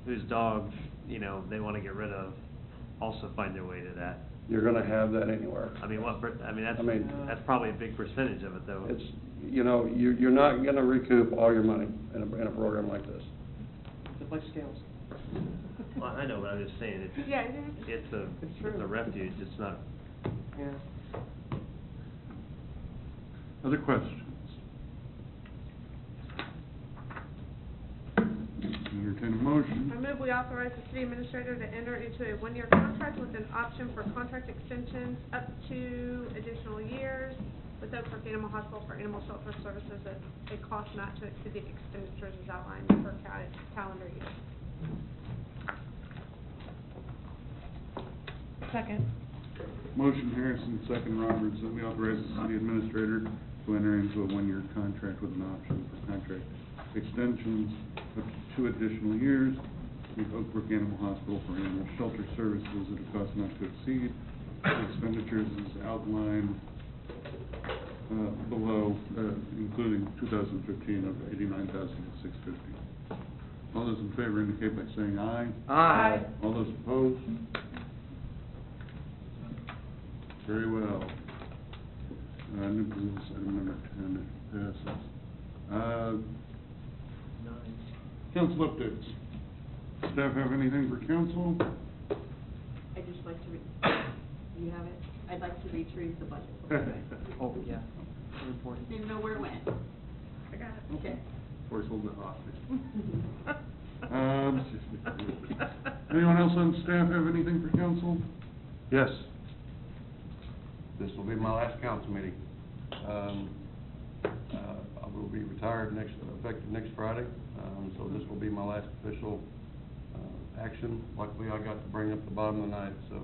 whose dog, you know, they want to get rid of also find their way to that. You're gonna have that anywhere. I mean, that's probably a big percentage of it, though. It's, you know, you're not gonna recoup all your money in a program like this. It's like scales. Well, I know, but I'm just saying, it's a refuge, it's not. Yeah. Other questions? Entertain a motion. I move we authorize the city administrator to enter into a one-year contract with an option for contract extensions up to additional years with Oak Brook Animal Hospital for animal shelter services at a cost not to exceed the expenditures as outlined per calendar year. Second. Motion Harrison, second Roberts, that we authorize the city administrator to enter into a one-year contract with an option for contract extensions up to 2 additional years with Oak Brook Animal Hospital for animal shelter services at a cost not to exceed the expenditures as outlined below, including 2015 of $89,650. All those in favor indicate by saying aye. Aye. All those opposed? Very well. New business item number 10 passes. Council updates. Staff have anything for council? I'd just like to you have it? I'd like to retrieve the budget. Oh, yeah. Very important. Didn't know where it went. I got it. Okay. Or is holding it hostage. Anyone else on staff have anything for council? Yes. This will be my last council meeting. I will be retired effective next Friday, so this will be my last official action. Luckily, I got to bring up the bottom of the night, so.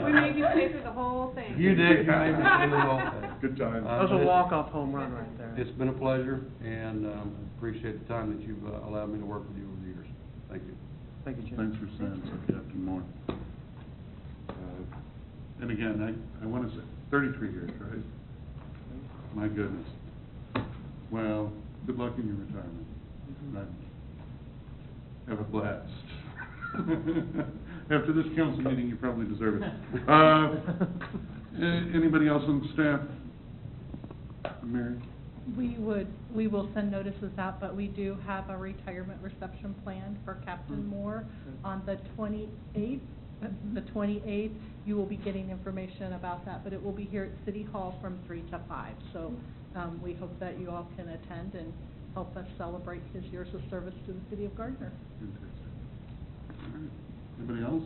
We made you stay through the whole thing. You did, you made me stay through the whole thing. Good time. That was a walk-off home run right there. It's been a pleasure, and appreciate the time that you've allowed me to work with you over the years. Thank you. Thank you, Jim. Thanks for saying so, Captain Moore. And again, I want to say, 33 years, right? My goodness. Well, good luck in your retirement. Have a blast. After this council meeting, you probably deserve it. Anybody else on staff? Mary? We will send notices out, but we do have a retirement reception planned for Captain Moore on the 28th. The 28th, you will be getting information about that, but it will be here at City Hall from 3 to 5. So we hope that you all can attend and help us celebrate his years of service to the city of Gardner. Fantastic. All right. Anybody else?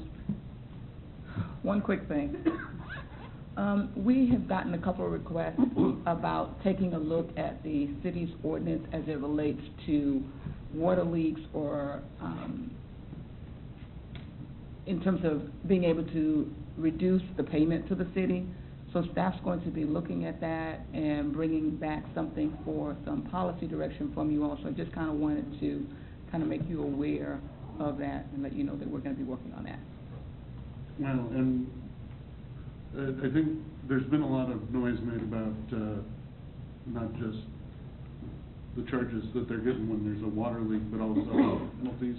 One quick thing. We have gotten a couple of requests about taking a look at the city's ordinance as it relates to water leaks or in terms of being able to reduce the payment to the city. So staff's going to be looking at that and bringing back something for some policy direction from you all. So I just kind of wanted to kind of make you aware of that and let you know that we're going to be working on that. Well, and I think there's been a lot of noise made about not just the charges that they're getting when there's a water leak, but also penalties.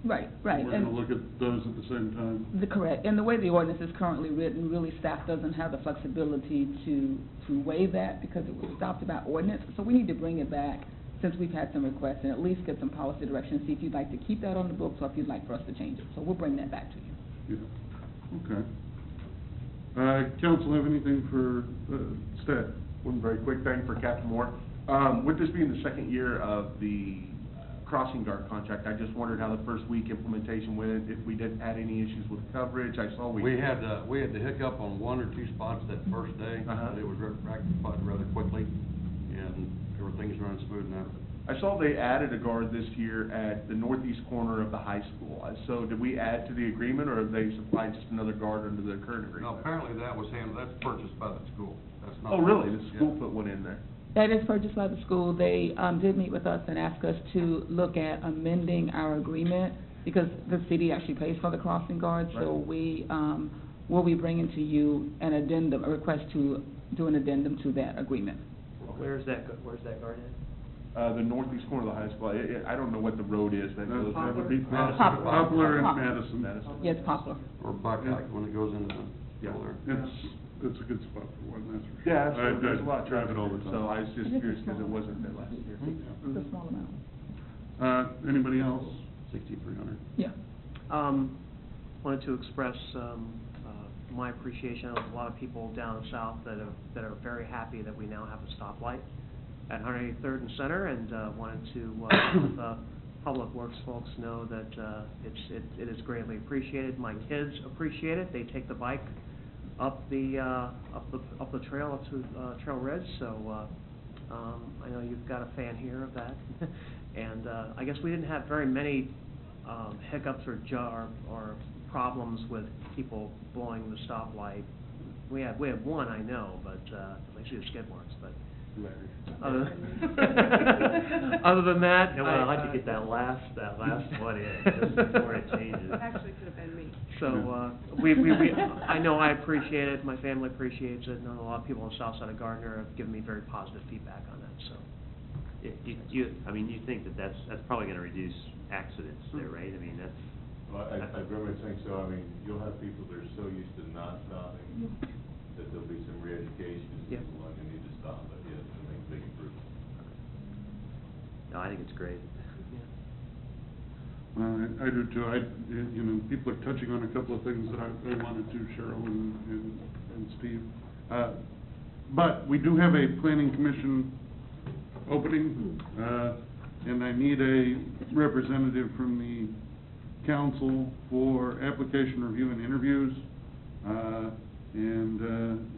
Right, right. We're going to look at those at the same time. Correct. And the way the ordinance is currently written, really staff doesn't have the flexibility to waive that because it was adopted by ordinance. So we need to bring it back since we've had some requests and at least get some policy direction, see if you'd like to keep that on the books or if you'd like for us to change it. So we'll bring that back to you. Yeah. Okay. Council have anything for staff? One very quick thing for Captain Moore. With this being the second year of the crossing guard contract, I just wondered how the first week implementation went, if we didn't had any issues with coverage. I saw We had the hiccup on 1 or 2 spots that first day, but it was rectified rather quickly, and everything's running smooth now. I saw they added a guard this year at the northeast corner of the high school. So did we add to the agreement, or have they supplied just another guard under the current agreement? No, apparently that's purchased by the school. That's not. Oh, really? The school put one in there? That is purchased by the school. They did meet with us and ask us to look at amending our agreement because the city actually pays for the crossing guard. Right. So we will be bringing to you an addendum, a request to do an addendum to that agreement. Where's that guard at? the northeast corner of the high school. I don't know what the road is that goes. That would be Madison. Poplar and Poplar. Madison. Madison. Yes, Poplar. Or Buckeye, when it goes into the, Yeah. there. It's a good spot for one, that's for sure. Yeah, absolutely. There's a lot of drive traffic it all the time. So I was just curious because it wasn't there last year. It's a small amount. Anybody else? 6,300. Yeah. Wanted to express, my appreciation. There's a lot of people down south that are very happy that we now have a stoplight at 183rd and Center, and, wanted to, let the Public Works folks know that, it is greatly appreciated. My kids appreciate it. They take the bike up the trail, up to, Trail Ridge, so, I know you've got a fan here of that. And, I guess we didn't have very many, hiccups or problems with people blowing the stoplight. We had one, I know, but, I see the skid marks, but. Other than that. You know, I'd like to get that last one in, just before it changes. Actually, could have been me. So, I know I appreciate it, my family appreciates it, and a lot of people on the south side of Gardner have given me very positive feedback on that, so. I mean, you think that's probably gonna reduce accidents there, right? I mean, that's. Well, I very much think so. I mean, you'll have people that are so used to not stopping that there'll be some re-education as Yeah. people learn they need to stop, but yeah, it's gonna make a big improvement. No, I think it's great. I do too. You know, people are touching on a couple of things that I wanted to, Cheryl and Steve. But we do have a planning commission opening, and I need a representative from the council for application review and interviews.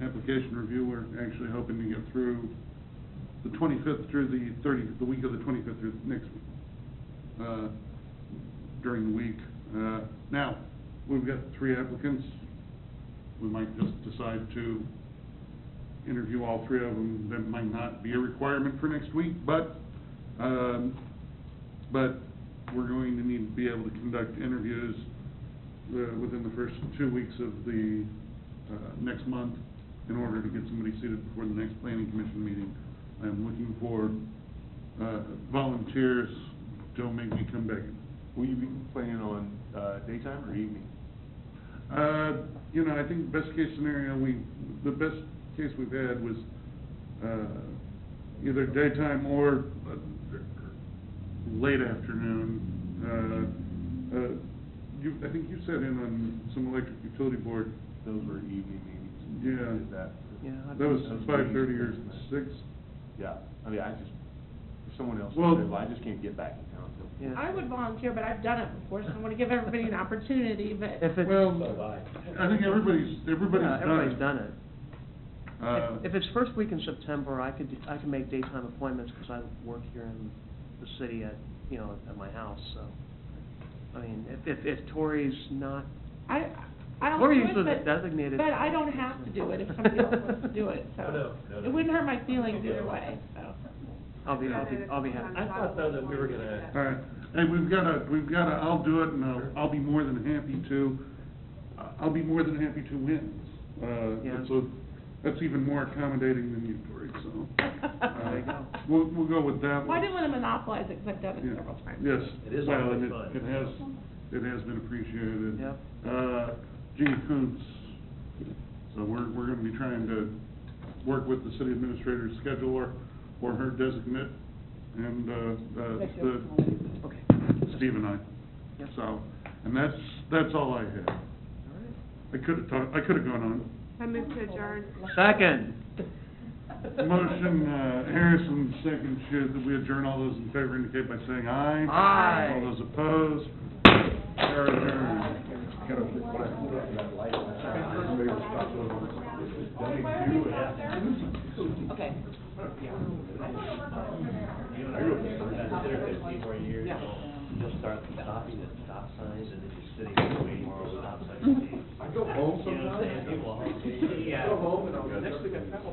Application review, we're actually hoping to get through the 25th through the 30th, the week of the 25th through next week, during the week. Now, we've got 3 applicants. We might just decide to interview all 3 of them. That might not be a requirement for next week, but we're going to need to be able to conduct interviews within the first 2 weeks of the next month in order to get somebody seated before the next planning commission meeting. I'm looking for volunteers. Don't make me come begging. Will you be planning on daytime or evening? You know, I think best case scenario, the best case we've had was either daytime or late afternoon. I think you sat in on some electric utility board. Those were evening meetings. Yeah. Is that? Yeah, That was 5:30 or 6. Yeah, I mean, if someone else Well- is available, I just can't get back in town till. Yeah. I would volunteer, but I've done it before, so I want to give everybody an opportunity, but. If it's, Well, I think everybody's yeah, everybody's done it. Uh, If it's first week in September, I can make daytime appointments, because I work here in the city at my house, so. I mean, if Tori's not, I don't Tori do usually it, designated. but I don't have to do it if somebody else wants to do it, so. No. It wouldn't hurt my feelings either way, so. I'll be happy. I thought though that we were gonna. all right. Hey, we've got a, I'll do it, and I'll be more than happy to, win. Yeah. So, that's even more accommodating than you, Tori, so. There you go. We'll go with that. Well, I didn't want to monopolize it, because I've done it Yeah. several times. Yes. It is Well, always and fun. it has been appreciated. Yep. Jeannie Kuntz, so we're gonna be trying to work with the city administrator's scheduler or her designate, and, Okay. Steve and I. Yep. So, and that's all I had. All right. I could've gone on. I move to adjourn. Second. Motion, Harrison, second, should we adjourn? All those in favor indicate by saying aye. Aye. All those opposed? We're adjourned. Okay. I wrote this consider 15 more years, you'll start stopping at stop signs and then just sitting there waiting for a stop sign to change. I go home You know what I'm saying? People, yeah. Go home and I'll go, next week I travel.